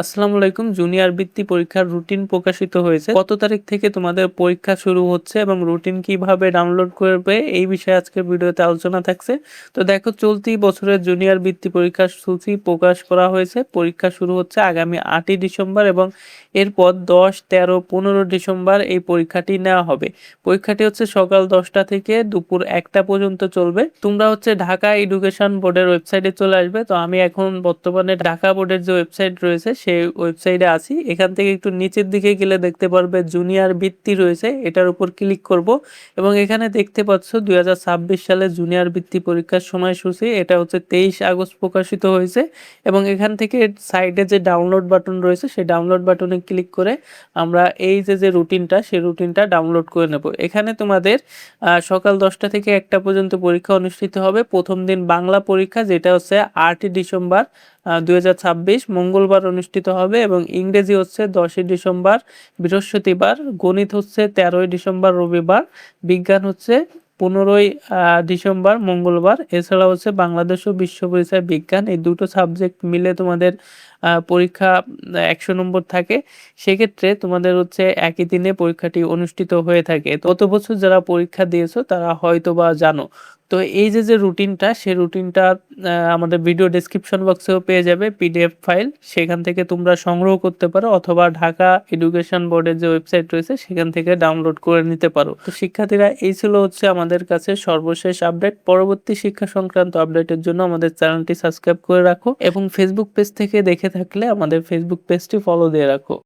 আসসালামু আলাইকুম। জুনিয়র বৃত্তি পরীক্ষার রুটিন প্রকাশিত হয়েছে। কত তারিখ থেকে তোমাদের পরীক্ষা শুরু হচ্ছে এবং রুটিন কিভাবে ডাউনলোড করবে এই বিষয়ে আজকের ভিডিওতে আলোচনা থাকছে। তো দেখো, চলতি বছরের জুনিয়র বৃত্তি পরীক্ষার সূচি প্রকাশ করা হয়েছে। পরীক্ষা শুরু হচ্ছে আগামী 8ই ডিসেম্বর এবং এরপর 10, 13, 15 ডিসেম্বর এই পরীক্ষাটি নেওয়া হবে। পরীক্ষাটি হচ্ছে সকাল 10টা থেকে দুপুর 1টা পর্যন্ত চলবে। তোমরা হচ্ছে ঢাকা এডুকেশন বোর্ডের ওয়েবসাইটে চলে আসবে। তো আমি এখন বর্তমানে ঢাকা বোর্ডের যে ওয়েবসাইট রয়েছে সেই ওয়েবসাইটে আছি। এখান থেকে একটু নিচের দিকে গেলে দেখতে পারবে জুনিয়র বৃত্তি রয়েছে, এটার উপর ক্লিক করব এবং এখানে দেখতে পাচ্ছ 2026 সালে জুনিয়র বৃত্তি পরীক্ষার সময়সূচি। এটা হচ্ছে 23 আগস্ট প্রকাশিত হয়েছে এবং এখান থেকে সাইডে যে ডাউনলোড বাটন রয়েছে সেই ডাউনলোড বাটনে ক্লিক করে আমরা এই যে রুটিনটা সেই রুটিনটা ডাউনলোড করে নেব। এখানে তোমাদের সকাল 10টা থেকে 1টা পর্যন্ত পরীক্ষা অনুষ্ঠিত হবে। প্রথম দিন বাংলা পরীক্ষা, যেটা হচ্ছে 8ই ডিসেম্বর 2026 মঙ্গলবার অনুষ্ঠিত হবে এবং ইংরেজি হচ্ছে 10ই ডিসেম্বর বৃহস্পতিবার, গণিত হচ্ছে 13ই ডিসেম্বর রবিবার, বিজ্ঞান হচ্ছে 15ই ডিসেম্বর মঙ্গলবার। এছাড়া হচ্ছে বাংলাদেশ ও বিশ্ব পরিচয় বিজ্ঞান, এই দুটো সাবজেক্ট মিলে তোমাদের পরীক্ষা 100 নম্বর থাকে। সেক্ষেত্রে তোমাদের হচ্ছে একই দিনে পরীক্ষাটি অনুষ্ঠিত হয়ে থাকে। তো গত বছর যারা পরীক্ষা দিয়েছো তারা হয়তো বা জানো। তো এই যে রুটিনটা, সেই রুটিনটা আমাদের ভিডিও ডেসক্রিপশন বক্সেও পেয়ে যাবে পিডিএফ ফাইল, সেখান থেকে তোমরা সংগ্রহ করতে পারো অথবা ঢাকা এডুকেশন বোর্ডের যে ওয়েবসাইট রয়েছে সেখান থেকে ডাউনলোড করে নিতে পারো। তো শিক্ষার্থীরা, এই ছিল হচ্ছে আমাদের কাছে সর্বশেষ আপডেট। পরবর্তী শিক্ষা সংক্রান্ত আপডেটের জন্য আমাদের চ্যানেলটি সাবস্ক্রাইব করে রাখো এবং ফেসবুক পেজ থেকে দেখে থাকলে আমাদের ফেসবুক পেজটি ফলো দিয়ে রাখো।